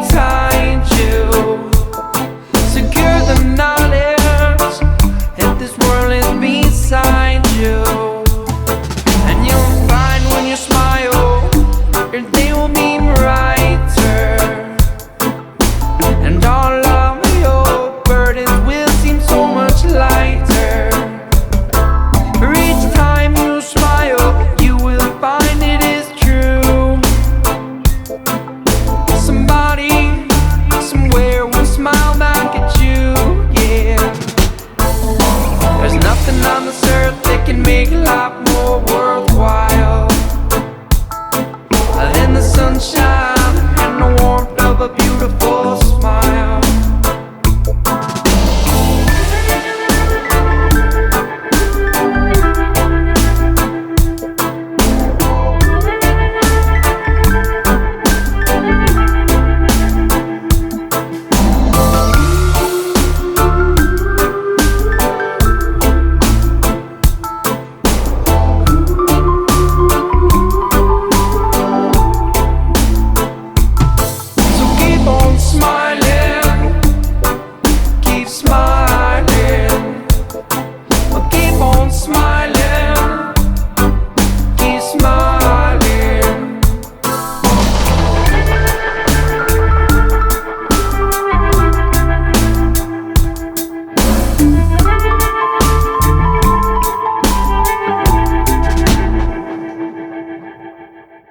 behind you. Secure the knowledge that this world is beside you. And you'll find when you smile, your day will be brighter, and all of your burdens will seem so much lighter. For each time you smile, you will find it is true. Somebody, somewhere will smile back at you, yeah. There's nothing on this earth that can make life more worthwhile than the sunshine and the warmth of a beautiful smile. Keep smiling, keep on smiling.